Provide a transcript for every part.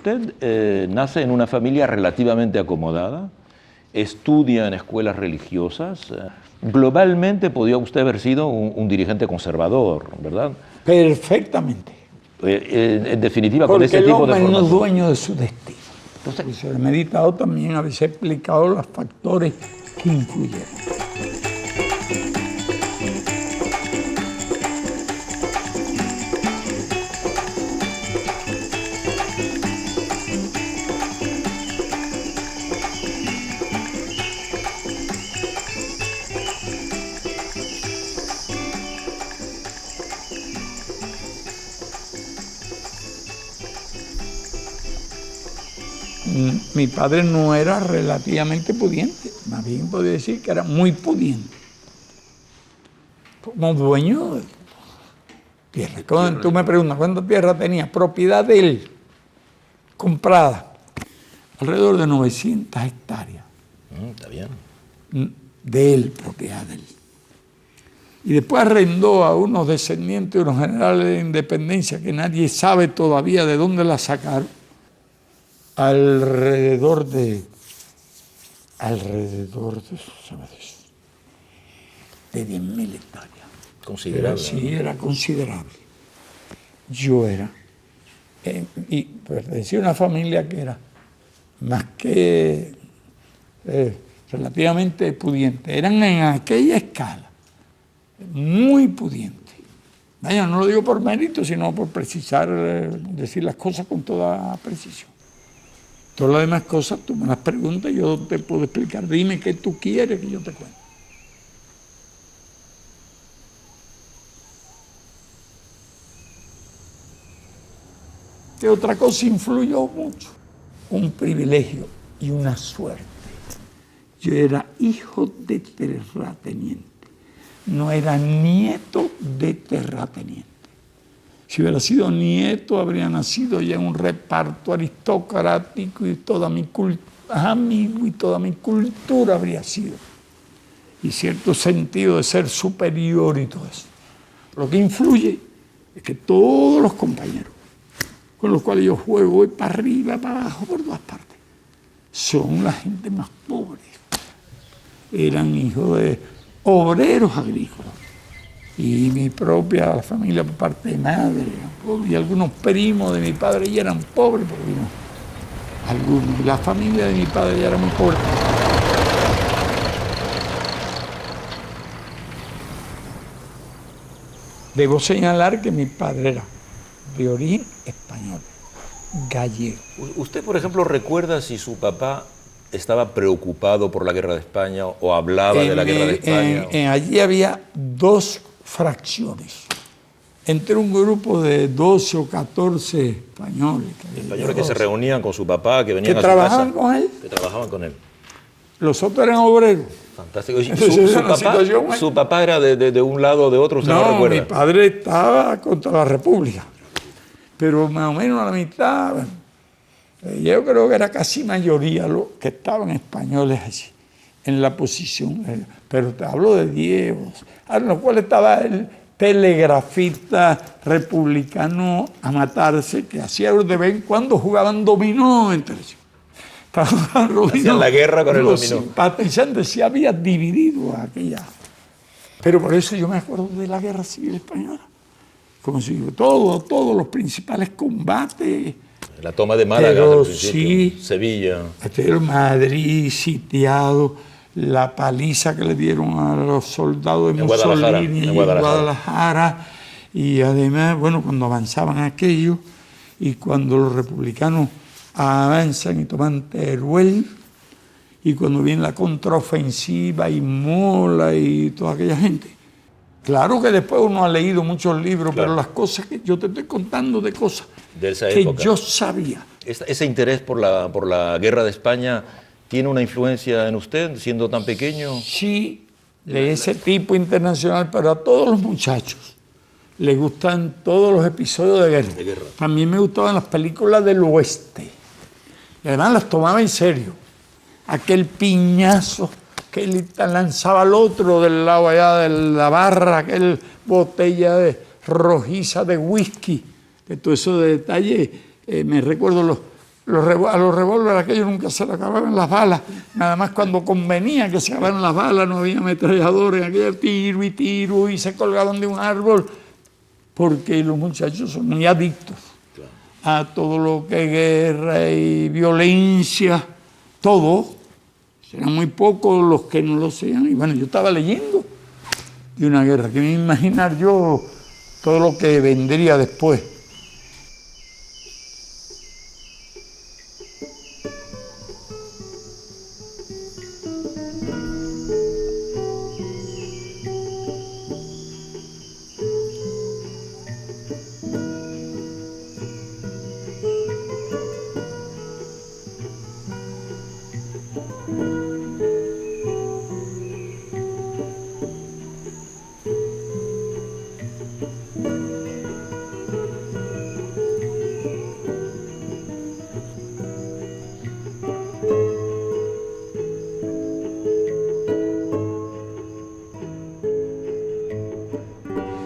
usted nace en una familia relativamente acomodada, estudia en escuelas religiosas. Globalmente podía usted haber sido un dirigente conservador, ¿verdad? Perfectamente. En definitiva, porque con ese tipo de el hombre no es formación. dueño de su destino. Entonces, se ha meditado también, a veces he explicado los factores que influyeron. Mi padre no era relativamente pudiente, más bien podría decir que era muy pudiente. Como dueño de tierra. Cuando tú me preguntas cuánta tierra tenía, propiedad de él, comprada, alrededor de 900 hectáreas. Está bien. De él, propiedad de él. Y después arrendó a unos descendientes de unos generales de independencia que nadie sabe todavía de dónde la sacaron, alrededor de de 10.000 hectáreas. Considerable. Sí, era considerable. Yo era, y pertenecía a una familia que era más que relativamente pudiente. Eran en aquella escala muy pudientes. Vaya, no lo digo por mérito, sino por precisar, decir las cosas con toda precisión. Todas las demás cosas, tú me las preguntas y yo te puedo explicar. Dime qué tú quieres que yo te cuente. ¿Qué otra cosa influyó mucho? Un privilegio y una suerte. Yo era hijo de terrateniente, no era nieto de terrateniente. Si hubiera sido nieto, habría nacido ya en un reparto aristocrático y toda mi amigo y toda mi cultura habría sido. Y cierto sentido de ser superior y todo eso. Lo que influye es que todos los compañeros con los cuales yo juego, voy para arriba, para abajo, por todas partes, son la gente más pobre. Eran hijos de obreros agrícolas. Y mi propia familia por parte de madre, y algunos primos de mi padre ya eran pobres, porque algunos, la familia de mi padre ya era muy pobre. Debo señalar que mi padre era de origen español, gallego. ¿Usted, por ejemplo, recuerda si su papá estaba preocupado por la guerra de España o hablaba de la guerra de España? Allí había dos fracciones. Entre un grupo de 12 o 14 españoles. Españoles que se reunían con su papá, que venían a su trabajaban casa. con él. Que trabajaban con él. Los otros eran obreros. Fantástico. ¿Su papá era de un lado o de otro? ¿Usted no recuerda? Mi padre estaba contra la República. Pero más o menos a la mitad, yo creo que era casi mayoría los que estaban españoles allí, en la posición. Pero te hablo de 10, a lo cual estaba el telegrafista republicano a matarse, que hacía de vez en cuando jugaban dominó entre ellos. Hacían la guerra con el dominó. Los simpatizantes se habían dividido aquella. Pero por eso yo me acuerdo de la Guerra Civil Española. Como si todos los principales combates. La toma de Málaga, pero sí, Sevilla. Madrid sitiado, la paliza que le dieron a los soldados de Mussolini en Guadalajara. Y además, bueno, cuando avanzaban aquellos y cuando los republicanos avanzan y toman Teruel, y cuando viene la contraofensiva y Mola y toda aquella gente. Claro que después uno ha leído muchos libros, claro, pero las cosas que yo te estoy contando de cosas de esa que época. Yo sabía. ¿Ese interés por la guerra de España tiene una influencia en usted, siendo tan pequeño? Sí, de ese tipo internacional, pero a todos los muchachos les gustan todos los episodios de guerra. También me gustaban las películas del oeste. Y además las tomaba en serio. Aquel piñazo que él lanzaba al otro del lado allá de la barra, aquel botella rojiza de whisky, que todo eso de detalle, me recuerdo A los revólveres aquellos nunca se le acababan las balas, nada más cuando convenía que se acabaran las balas, no había ametralladores, aquello tiro y se colgaban de un árbol, porque los muchachos son muy adictos a todo lo que es guerra y violencia, todo. Serán muy pocos los que no lo sean. Y bueno, yo estaba leyendo de una guerra, que me iba a imaginar yo todo lo que vendría después.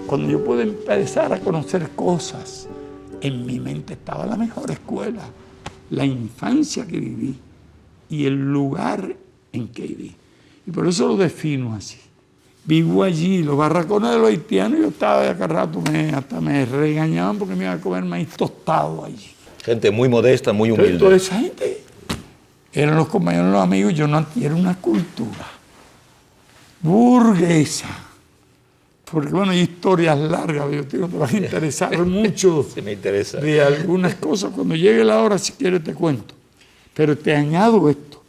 Cuando yo pude empezar a conocer cosas, en mi mente estaba la mejor escuela, la infancia que viví y el lugar en que viví. Y por eso lo defino así. Vivo allí, los barracones de los haitianos, yo estaba de acá rato, hasta me regañaban porque me iba a comer maíz tostado allí. Gente muy modesta, muy humilde. Toda esa gente eran los compañeros, los amigos, yo no adquiero una cultura burguesa. Porque bueno, hay historias largas, yo te van a interesar mucho Sí, me interesa. de algunas cosas. Cuando llegue la hora, si quieres, te cuento. Pero te añado esto,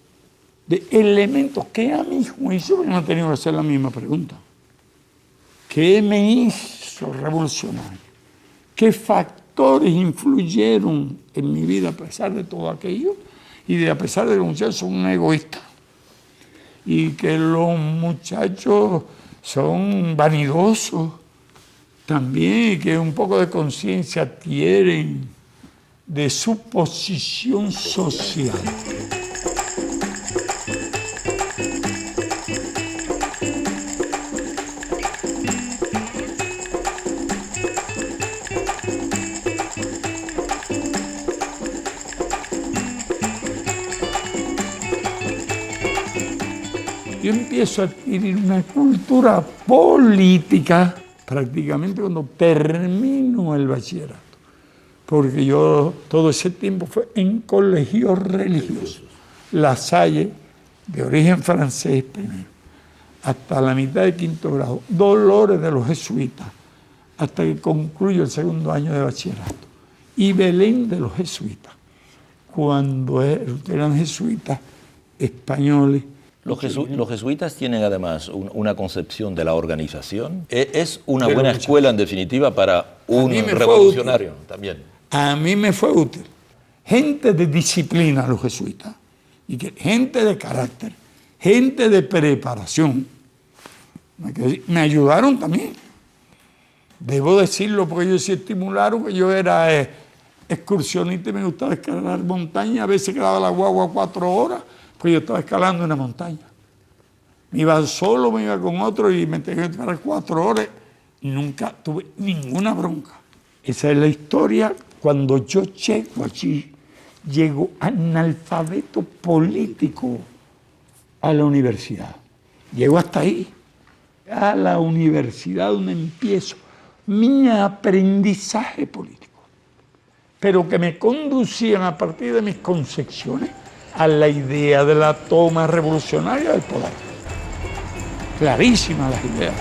de elementos que a mi juicio, yo no he tenido que hacer la misma pregunta. ¿Qué me hizo revolucionario? ¿Qué factores influyeron en mi vida a pesar de todo aquello? Y de a pesar de que los muchachos son egoístas y que los muchachos son vanidosos también, y que un poco de conciencia tienen de su posición social. Yo empiezo a adquirir una cultura política prácticamente cuando termino el bachillerato, porque yo todo ese tiempo fue en colegios religiosos. La Salle, de origen francés primero, hasta la mitad de quinto grado, Dolores de los jesuitas, hasta que concluyo el segundo año de bachillerato, y Belén de los jesuitas, cuando eran jesuitas españoles. Los jesuitas tienen además una concepción de la organización. Es una buena escuela, en definitiva, para un revolucionario también. A mí me fue útil. Gente de disciplina, los jesuitas, y gente de carácter, gente de preparación. Me ayudaron también. Debo decirlo, porque ellos sí estimularon que yo era excursionista y me gustaba escalar montañas. A veces quedaba la guagua 4 horas. Pues yo estaba escalando una montaña. Me iba solo, me iba con otro y me tenía que esperar 4 horas. Nunca tuve ninguna bronca. Esa es la historia. Cuando yo llego allí, llego analfabeto político a la universidad. Llego hasta ahí, a la universidad donde empiezo mi aprendizaje político, pero que me conducían a partir de mis concepciones a la idea de la toma revolucionaria del poder. Clarísimas las ideas.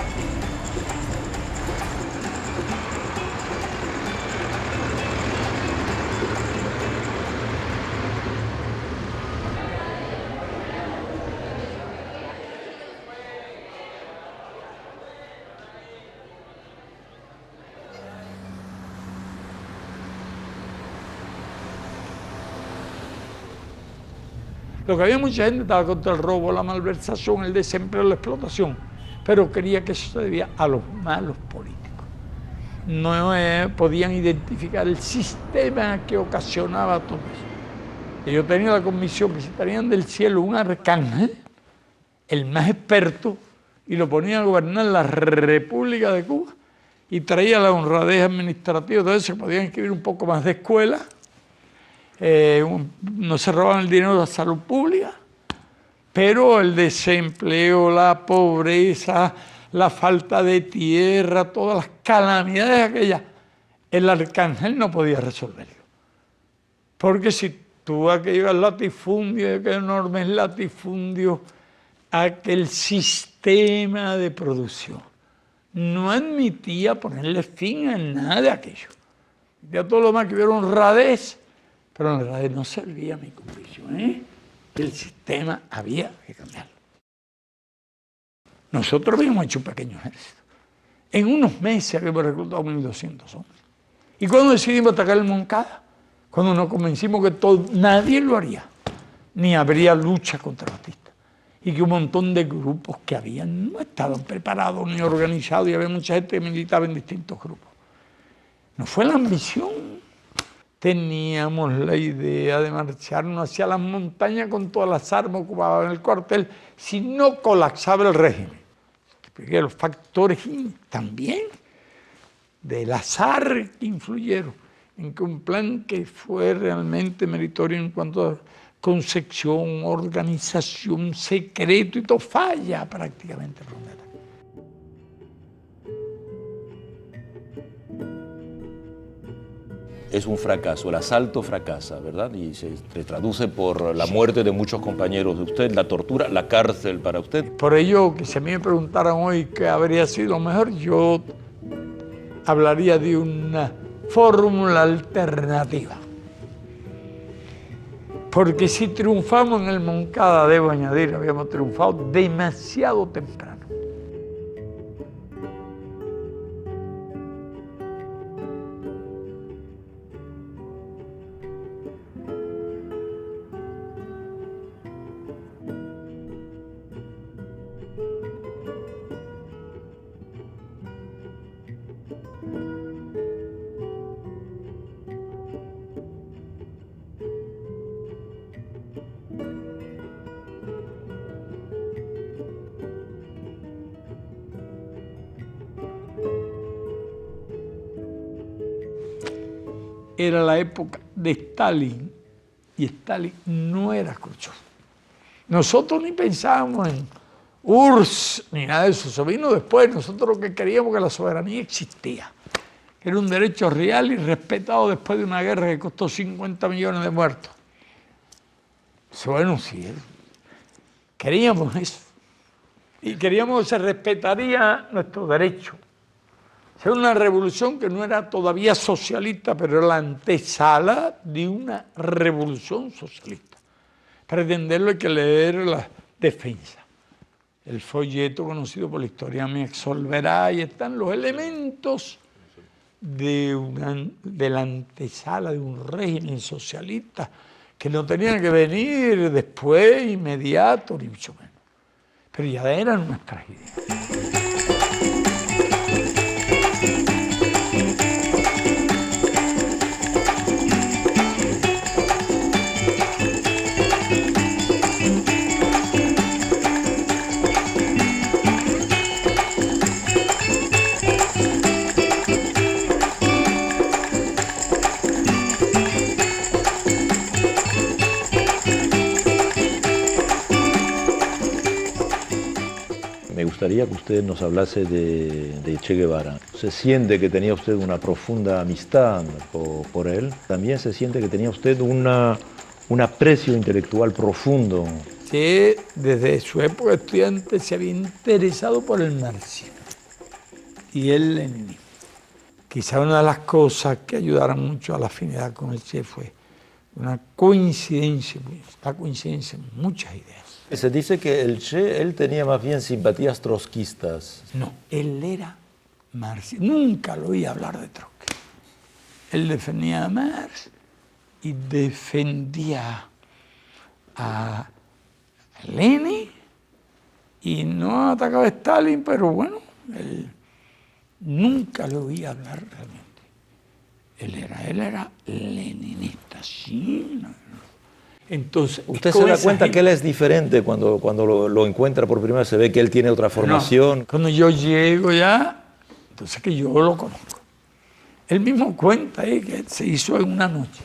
Lo que había mucha gente estaba contra el robo, la malversación, el desempleo, la explotación, pero quería que eso se debía a los malos políticos. No podían identificar el sistema que ocasionaba todo eso. Y yo tenía la convicción que si traían del cielo un arcángel, el más experto, y lo ponían a gobernar la República de Cuba, y traía la honradez administrativa, entonces se podían escribir un poco más de escuela, no se roban el dinero de la salud pública, pero el desempleo, la pobreza, la falta de tierra, todas las calamidades aquellas, el arcángel no podía resolverlo. Porque si tuvo aquellos latifundios, aquellos enormes latifundios, aquel sistema de producción no admitía ponerle fin a nada de aquello. Ya todo lo demás que hubiera honradez, pero la honradez no servía a mi convicción, El sistema había que cambiarlo. Nosotros habíamos hecho un pequeño ejército. En unos meses habíamos reclutado 1.200 hombres. ¿Y cuando decidimos atacar el Moncada? Cuando nos convencimos que nadie lo haría, ni habría lucha contra Batista. Y que un montón de grupos que habían no estaban preparados ni organizados, y había mucha gente que militaba en distintos grupos. No fue la ambición. Teníamos la idea de marcharnos hacia las montañas con todas las armas ocupadas en el cuartel, si no colapsaba el régimen. Porque los factores también del azar que influyeron en que un plan que fue realmente meritorio en cuanto a concepción, organización, secreto y todo, falla prácticamente. Es un fracaso, el asalto fracasa, ¿verdad? Y se traduce por la muerte de muchos compañeros de usted, la tortura, la cárcel para usted. Por ello, que si a mí me preguntaran hoy qué habría sido mejor, yo hablaría de una fórmula alternativa. Porque si triunfamos en el Moncada, debo añadir, habíamos triunfado demasiado temprano. Era la época de Stalin, y Stalin no era Khrushchev. Nosotros ni pensábamos en URSS ni nada de eso, eso vino después. Nosotros lo que queríamos que la soberanía existía, que era un derecho real y respetado después de una guerra que costó 50 millones de muertos. Bueno, sí, queríamos eso, y queríamos que se respetaría nuestro derecho. Era una revolución que no era todavía socialista, pero era la antesala de una revolución socialista. Para entenderlo hay que leer la defensa, el folleto conocido por la historia me absolverá, y están los elementos de la antesala de un régimen socialista que no tenían que venir después, inmediato, ni mucho menos. Pero ya eran nuestras ideas. Me gustaría que usted nos hablase de Che Guevara. ¿Se siente que tenía usted una profunda amistad por él? ¿También se siente que tenía usted un aprecio intelectual profundo? Que desde su época de estudiante se había interesado por el marxismo y el leninismo. Quizá una de las cosas que ayudaron mucho a la afinidad con el Che fue una coincidencia, en muchas ideas. Se dice que el Che, él tenía más bien simpatías trotskistas. No, él era marxista. Nunca lo oí hablar de Trotsky. Él defendía a Marx y defendía a Lenin y no atacaba a Stalin, pero bueno, él nunca lo oí hablar realmente. Él era leninista, sí. Entonces, ¿usted se da cuenta que él es diferente cuando lo encuentra por primera vez? Se ve que él tiene otra formación. No, cuando yo llego ya, entonces que yo lo conozco. Él mismo cuenta que se hizo en una noche.